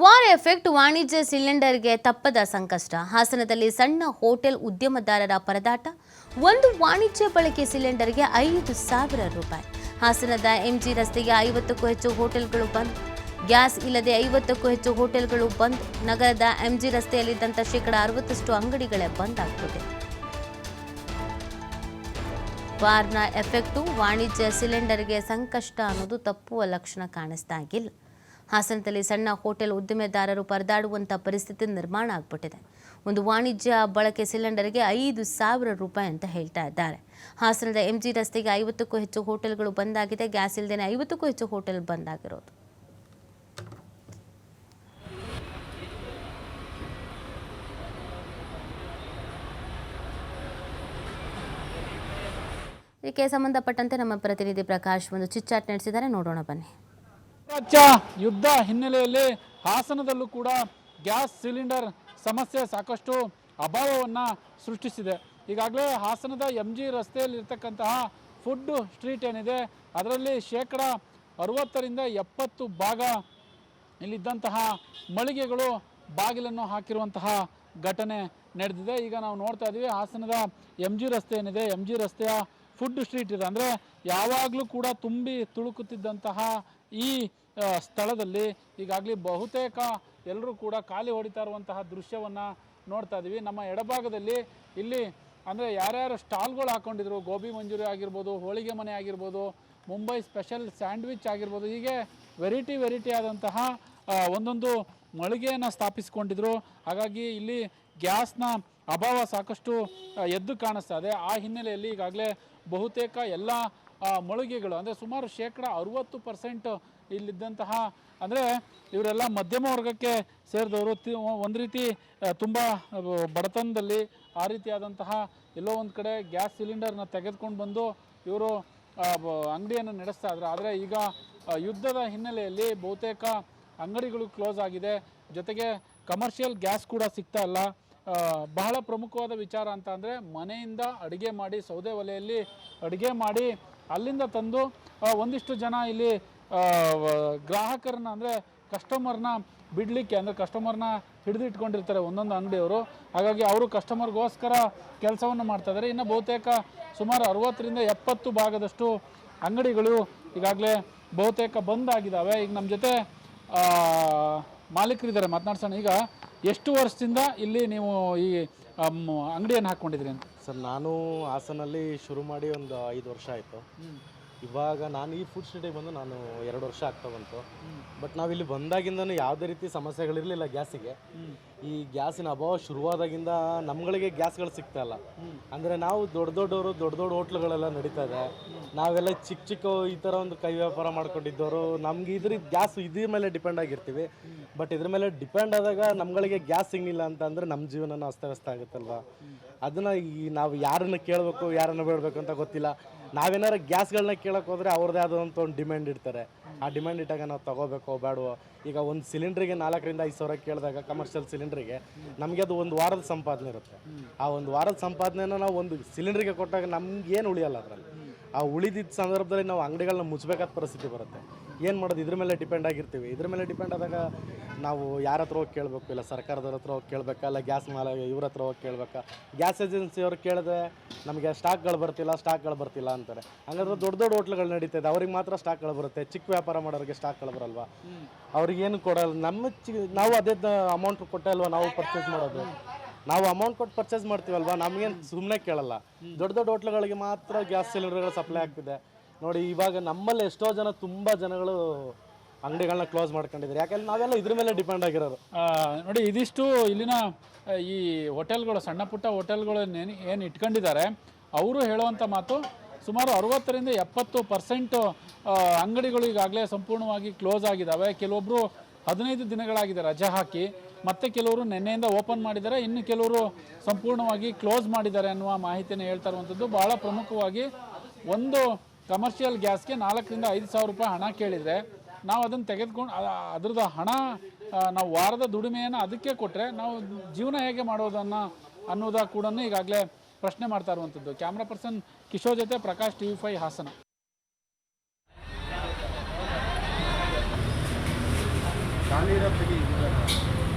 War effect ವಾಣಿಜ್ಯ ಸಿಲಿಂಡರ್ಗೆ ತಪ್ಪದ ಸಂಕಷ್ಟ. ಹಾಸನದಲ್ಲಿ ಸಣ್ಣ ಹೋಟೆಲ್ ಉದ್ಯಮದಾರರ ಪರದಾಟ. ಒಂದು ವಾಣಿಜ್ಯ ಬಳಕೆ ಸಿಲಿಂಡರ್ಗೆ 5,000 ರೂಪಾಯಿ. ಹಾಸನದ ಎಂಜಿ ರಸ್ತೆಗೆ 50ಕ್ಕೂ ಹೆಚ್ಚು ಹೋಟೆಲ್ಗಳು ಬಂದ್. ಗ್ಯಾಸ್ ಇಲ್ಲದೆ 50ಕ್ಕೂ ಹೆಚ್ಚು ಹೋಟೆಲ್ಗಳು ಬಂದ್. ನಗರದ ಎಂಜಿ ರಸ್ತೆಯಲ್ಲಿದ್ದಂಥ 60% ಅಂಗಡಿಗಳೇ ಬಂದ್ ಆಗ್ತಿದೆ. ವಾರ್ನ ಎಫೆಕ್ಟು ವಾಣಿಜ್ಯ ಸಿಲಿಂಡರ್ಗೆ ಸಂಕಷ್ಟ ಅನ್ನೋದು ತಪ್ಪುವ ಲಕ್ಷಣ ಕಾಣಿಸ್ತಾ ಇಲ್ಲ. ಹಾಸನದಲ್ಲಿ ಸಣ್ಣ ಹೋಟೆಲ್ ಉದ್ದಿಮೆದಾರರು ಪರದಾಡುವಂಥ ಪರಿಸ್ಥಿತಿ ನಿರ್ಮಾಣ ಆಗ್ಬಿಟ್ಟಿದೆ. ಒಂದು ವಾಣಿಜ್ಯ ಬಳಕೆ ಸಿಲಿಂಡರ್ಗೆ 5,000 ರೂಪಾಯಿ ಅಂತ ಹೇಳ್ತಾ ಇದ್ದಾರೆ. ಹಾಸನದ ಎಂಜಿ ರಸ್ತೆಗೆ 50ಕ್ಕೂ ಹೆಚ್ಚು ಹೋಟೆಲ್ಗಳು ಬಂದಾಗಿದೆ. ಗ್ಯಾಸ್ ಇಲ್ಲದೇನೆ 50ಕ್ಕೂ ಹೆಚ್ಚು ಹೋಟೆಲ್ ಬಂದಾಗಿರೋದು. ಇದಕ್ಕೆ ಸಂಬಂಧಪಟ್ಟಂತೆ ನಮ್ಮ ಪ್ರತಿನಿಧಿ ಪ್ರಕಾಶ್ ಒಂದು ಚಿಟ್ಚಾಟ್ ನಡೆಸಿದ್ದಾರೆ, ನೋಡೋಣ ಬನ್ನಿ. ರಾಜ್ಯ ಯುದ್ಧ ಹಿನ್ನೆಲೆಯಲ್ಲಿ ಹಾಸನದಲ್ಲೂ ಕೂಡ ಗ್ಯಾಸ್ ಸಿಲಿಂಡರ್ ಸಮಸ್ಯೆ ಸಾಕಷ್ಟು ಅಭಾವವನ್ನು ಸೃಷ್ಟಿಸಿದೆ. ಈಗಾಗಲೇ ಹಾಸನದ ಎಂಜಿ ರಸ್ತೆಯಲ್ಲಿರ್ತಕ್ಕಂತಹ ಫುಡ್ ಸ್ಟ್ರೀಟ್ ಏನಿದೆ ಅದರಲ್ಲಿ 60% 70 ಭಾಗ ಇಲ್ಲಿದ್ದಂತಹ ಮಳಿಗೆಗಳು ಬಾಗಿಲನ್ನು ಹಾಕಿರುವಂತಹ ಘಟನೆ ನಡೆದಿದೆ. ಈಗ ನಾವು ನೋಡ್ತಾ ಇದ್ದೀವಿ ಹಾಸನದ ಎಂಜಿ ರಸ್ತೆ ಏನಿದೆ, ಎಂಜಿ ರಸ್ತೆಯ ಫುಡ್ ಸ್ಟ್ರೀಟ್ ಇದೆ. ಅಂದರೆ ಯಾವಾಗಲೂ ಕೂಡ ತುಂಬಿ ತುಳುಕುತ್ತಿದ್ದಂತಹ ಈ ಸ್ಥಳದಲ್ಲಿ ಈಗಾಗಲೇ ಬಹುತೇಕ ಎಲ್ಲರೂ ಕೂಡ ಖಾಲಿ ಹೊಡಿತಾ ಇರುವಂತಹ ದೃಶ್ಯವನ್ನು ನೋಡ್ತಾ ಇದ್ದೀವಿ. ನಮ್ಮ ಎಡಭಾಗದಲ್ಲಿ ಇಲ್ಲಿ ಅಂದರೆ ಯಾರ್ಯಾರು ಸ್ಟಾಲ್ಗಳು ಹಾಕ್ಕೊಂಡಿದ್ರು, ಗೋಬಿ ಮಂಚೂರಿ ಆಗಿರ್ಬೋದು, ಹೋಳಿಗೆ ಮನೆ ಆಗಿರ್ಬೋದು, ಮುಂಬೈ ಸ್ಪೆಷಲ್ ಸ್ಯಾಂಡ್ವಿಚ್ ಆಗಿರ್ಬೋದು, ಹೀಗೆ ವೆರೈಟಿ ಆದಂತಹ ಒಂದೊಂದು ಮಳಿಗೆಯನ್ನು ಸ್ಥಾಪಿಸಿಕೊಂಡಿದ್ರು. ಹಾಗಾಗಿ ಇಲ್ಲಿ ಗ್ಯಾಸ್ನ ಅಭಾವ ಸಾಕಷ್ಟು ಎದ್ದು ಕಾಣಿಸ್ತಾ ಇದೆ. ಆ ಹಿನ್ನೆಲೆಯಲ್ಲಿ ಈಗಾಗಲೇ ಬಹುತೇಕ ಎಲ್ಲ ಮಳಿಗೆಗಳು ಅಂದರೆ ಸುಮಾರು 60% ಇಲ್ಲಿದ್ದಂತಹ ಅಂದರೆ ಇವರೆಲ್ಲ ಮಧ್ಯಮ ವರ್ಗಕ್ಕೆ ಸೇರಿದವರು, ಒಂದು ರೀತಿ ತುಂಬ ಬಡತನದಲ್ಲಿ ಆ ರೀತಿಯಾದಂತಹ ಎಲ್ಲೋ ಒಂದು ಕಡೆ ಗ್ಯಾಸ್ ಸಿಲಿಂಡರ್ನ ತೆಗೆದುಕೊಂಡು ಬಂದು ಇವರು ಅಂಗಡಿಯನ್ನು ನಡೆಸ್ತಾ ಇದ್ರು. ಆದರೆ ಈಗ ಯುದ್ಧದ ಹಿನ್ನೆಲೆಯಲ್ಲಿ ಬಹುತೇಕ ಅಂಗಡಿಗಳು ಕ್ಲೋಸ್ ಆಗಿದೆ. ಜೊತೆಗೆ ಕಮರ್ಷಿಯಲ್ ಗ್ಯಾಸ್ ಕೂಡ ಸಿಗ್ತಾ ಇಲ್ಲ. ಬಹಳ ಪ್ರಮುಖವಾದ ವಿಚಾರ ಅಂತ ಅಂದರೆ ಮನೆಯಿಂದ ಅಡುಗೆ ಮಾಡಿ, ಸೌದೆ ಒಲೆಯಲ್ಲಿ ಅಡುಗೆ ಮಾಡಿ ಅಲ್ಲಿಂದ ತಂದು ಒಂದಿಷ್ಟು ಜನ ಇಲ್ಲಿ ಗ್ರಾಹಕರನ್ನ ಅಂದರೆ ಕಸ್ಟಮರ್ನ ಬಿಡಲಿಕ್ಕೆ, ಅಂದರೆ ಕಸ್ಟಮರ್ನ ಹಿಡಿದಿಟ್ಕೊಂಡಿರ್ತಾರೆ ಒಂದೊಂದು ಅಂಗಡಿಯವರು. ಹಾಗಾಗಿ ಅವರು ಕಸ್ಟಮರ್ಗೋಸ್ಕರ ಕೆಲಸವನ್ನು ಮಾಡ್ತಾಯಿದ್ದಾರೆ. ಇನ್ನು ಬಹುತೇಕ ಸುಮಾರು 60-70 ಭಾಗದಷ್ಟು ಅಂಗಡಿಗಳು ಈಗಾಗಲೇ ಬಹುತೇಕ ಬಂದಾಗಿದ್ದಾವೆ. ಈಗ ನಮ್ಮ ಜೊತೆ ಮಾಲೀಕರಿದ್ದಾರೆ, ಮಾತನಾಡ್ಸೋಣ. ಈಗ ಎಷ್ಟು ವರ್ಷದಿಂದ ಇಲ್ಲಿ ನೀವು ಈ ಅಂಗಡಿಯನ್ನು ಹಾಕ್ಕೊಂಡಿದ್ರಿ ಅಂತ? ಸರ್, ನಾನು ಹಾಸನಲ್ಲಿ ಶುರು ಮಾಡಿ ಒಂದು 5 ವರ್ಷ ಆಯಿತು. ಇವಾಗ ನಾನು ಈ ಫುಡ್ ಸ್ಟ್ರೀಟಿಗೆ ಬಂದು ನಾನು 2 ವರ್ಷ ಆಗ್ತಾ ಬಂತು. ಬಟ್ ನಾವಿಲ್ಲಿ ಬಂದಾಗಿಂದನೂ ಯಾವುದೇ ರೀತಿ ಸಮಸ್ಯೆಗಳಿರಲಿಲ್ಲ ಗ್ಯಾಸಿಗೆ. ಈ ಗ್ಯಾಸಿನ ಅಭಾವ ಶುರುವಾದಾಗಿಂದ ನಮ್ಗಳಿಗೆ ಗ್ಯಾಸ್ಗಳು ಸಿಗ್ತಾ ಇಲ್ಲ. ಅಂದರೆ ನಾವು ದೊಡ್ಡ ಹೋಟ್ಲುಗಳೆಲ್ಲ ನಡೀತಾ ಇದೆ. ನಾವೆಲ್ಲ ಚಿಕ್ಕ ಈ ಥರ ಒಂದು ಕೈ ವ್ಯಾಪಾರ ಮಾಡ್ಕೊಂಡಿದ್ದವರು ನಮ್ಗೆ ಗ್ಯಾಸ್ ಇದ್ರ ಮೇಲೆ ಡಿಪೆಂಡ್ ಆಗಿರ್ತೀವಿ. ಬಟ್ ಇದ್ರ ಮೇಲೆ ಡಿಪೆಂಡ್ ಆದಾಗ ನಮ್ಗಳಿಗೆ ಗ್ಯಾಸ್ ಸಿಗಲಿಲ್ಲ ಅಂತಂದರೆ ನಮ್ಮ ಜೀವನನ ಅಸ್ತವ್ಯಸ್ತ ಆಗುತ್ತಲ್ವ. ಅದನ್ನು ನಾವು ಯಾರನ್ನು ಕೇಳಬೇಕು, ಯಾರನ್ನು ಬೇಡಬೇಕು ಅಂತ ಗೊತ್ತಿಲ್ಲ. ನಾವೇನಾರು ಗ್ಯಾಸ್ಗಳನ್ನ ಕೇಳೋಕೆ ಹೋದರೆ ಅವ್ರದ್ದೇ ಆದಂಥ ಒಂದು ಡಿಮ್ಯಾಂಡ್ ಇಡ್ತಾರೆ. ಆ ಡಿಮ್ಯಾಂಡ್ ಇಟ್ಟಾಗ ನಾವು ತೊಗೋಬೇಕೋ ಬೇಡವೋ. ಈಗ ಒಂದು ಸಿಲಿಂಡ್ರಿಗೆ 4,000-5,000 ಸಾವಿರ ಕೇಳಿದಾಗ ಕಮರ್ಷಿಯಲ್ ಸಿಲಿಂಡ್ರಿಗೆ ನಮಗೆ ಅದು ಒಂದು ವಾರದ ಸಂಪಾದನೆ ಇರುತ್ತೆ. ಆ ಒಂದು ವಾರದ ಸಂಪಾದನೆನ ನಾವು ಒಂದು ಸಿಲಿಂಡ್ರಿಗೆ ಕೊಟ್ಟಾಗ ನಮ್ಗೇನು ಉಳಿಯಲ್ಲ ಅದರಲ್ಲಿ. ಆ ಉಳಿದಿದ್ದ ಸಂದರ್ಭದಲ್ಲಿ ನಾವು ಅಂಗಡಿಗಳನ್ನ ಮುಚ್ಚಬೇಕಾದ ಪರಿಸ್ಥಿತಿ ಬರುತ್ತೆ. ಏನು ಮಾಡೋದು, ಇದ್ರ ಮೇಲೆ ಡಿಪೆಂಡ್ ಆಗಿರ್ತೀವಿ. ಇದ್ರ ಮೇಲೆ ಡಿಪೆಂಡ್ ಆದಾಗ ನಾವು ಯಾರ ಹತ್ರ ಹೋಗಿ ಕೇಳಬೇಕು, ಇಲ್ಲ ಸರ್ಕಾರದವ್ರ ಹತ್ರ ಹೋಗಿ ಕೇಳಬೇಕಾ, ಇಲ್ಲ ಗ್ಯಾಸ್ ಇವ್ರ ಹತ್ರ ಹೋಗಿ ಕೇಳಬೇಕಾ. ಗ್ಯಾಸ್ ಏಜೆನ್ಸಿಯವ್ರು ಕೇಳಿದ್ರೆ ನಮಗೆ ಸ್ಟಾಕ್ಗಳು ಬರ್ತಿಲ್ಲ ಅಂತಾರೆ. ಹಂಗಾದ್ರೆ ದೊಡ್ಡ ಹೋಟ್ಲುಗಳು ನಡೀತದೆ, ಅವ್ರಿಗೆ ಮಾತ್ರ ಸ್ಟಾಕ್ಗಳು ಬರುತ್ತೆ. ಚಿಕ್ಕ ವ್ಯಾಪಾರ ಮಾಡೋರಿಗೆ ಸ್ಟಾಕ್ಗಳು ಬರಲ್ವಾ, ಅವ್ರಿಗೇನು ಕೊಡಲ್ಲ. ನಾವು ಅದೇ ಅಮೌಂಟ್ ಕೊಟ್ಟೆ ಅಲ್ವಾ ನಾವು ಪರ್ಚೇಸ್ ಮಾಡೋದು. ನಾವು ಅಮೌಂಟ್ ಕೊಟ್ಟು ಪರ್ಚೇಸ್ ಮಾಡ್ತೀವಲ್ವಾ, ನಮಗೇನು ಸುಮ್ಮನೆ ಕೇಳಲ್ಲ. ದೊಡ್ಡ ಹೋಟ್ಲುಗಳಿಗೆ ಮಾತ್ರ ಗ್ಯಾಸ್ ಸಿಲಿಂಡರ್ಗಳು ಸಪ್ಲೈ ಆಗ್ತಿದೆ. ನೋಡಿ, ಇವಾಗ ನಮ್ಮಲ್ಲಿ ಎಷ್ಟೋ ಜನ, ತುಂಬ ಜನಗಳು ಅಂಗಡಿಗಳನ್ನ ಕ್ಲೋಸ್ ಮಾಡ್ಕೊಂಡಿದ್ದಾರೆ. ಯಾಕೆಂದ್ರೆ ನಾವೆಲ್ಲ ಇದ್ರ ಮೇಲೆ ಡಿಪೆಂಡ್ ಆಗಿರೋದು. ನೋಡಿ, ಇದಿಷ್ಟು ಇಲ್ಲಿನ ಈ ಹೋಟೆಲ್ಗಳು, ಸಣ್ಣ ಪುಟ್ಟ ಹೋಟೆಲ್ಗಳು ಏನು ಇಟ್ಕೊಂಡಿದ್ದಾರೆ ಅವರು ಹೇಳುವಂಥ ಮಾತು. ಸುಮಾರು 60-70% ಅಂಗಡಿಗಳು ಈಗಾಗಲೇ ಸಂಪೂರ್ಣವಾಗಿ ಕ್ಲೋಸ್ ಆಗಿದ್ದಾವೆ. ಕೆಲವೊಬ್ಬರು 15 ದಿನಗಳಾಗಿದೆ ರಜೆ ಹಾಕಿ, ಮತ್ತು ಕೆಲವರು ನಿನ್ನೆಯಿಂದ ಓಪನ್ ಮಾಡಿದ್ದಾರೆ, ಇನ್ನು ಕೆಲವರು ಸಂಪೂರ್ಣವಾಗಿ ಕ್ಲೋಸ್ ಮಾಡಿದ್ದಾರೆ ಅನ್ನುವ ಮಾಹಿತಿಯನ್ನು ಹೇಳ್ತಾ ಇರುವಂಥದ್ದು. ಭಾಳ ಪ್ರಮುಖವಾಗಿ ಒಂದು ಕಮರ್ಷಿಯಲ್ ಗ್ಯಾಸ್ಗೆ 4,000-5,000 ರೂಪಾಯಿ ಹಣ ಕೇಳಿದರೆ ನಾವು ಅದನ್ನು ತೆಗೆದುಕೊಂಡು ಅದ್ರದ್ದು ಹಣ ನಾವು ವಾರದ ದುಡಿಮೆಯನ್ನು ಅದಕ್ಕೆ ಕೊಟ್ಟರೆ ನಾವು ಜೀವನ ಹೇಗೆ ಮಾಡೋದನ್ನು ಅನ್ನೋದ ಕೂಡ ಈಗಾಗಲೇ ಪ್ರಶ್ನೆ ಮಾಡ್ತಾ ಇರುವಂಥದ್ದು. ಕ್ಯಾಮ್ರಾ ಪರ್ಸನ್ ಕಿಶೋರ್ ಜೊತೆ Prakash, TV5 Hassan. Can't eat up sir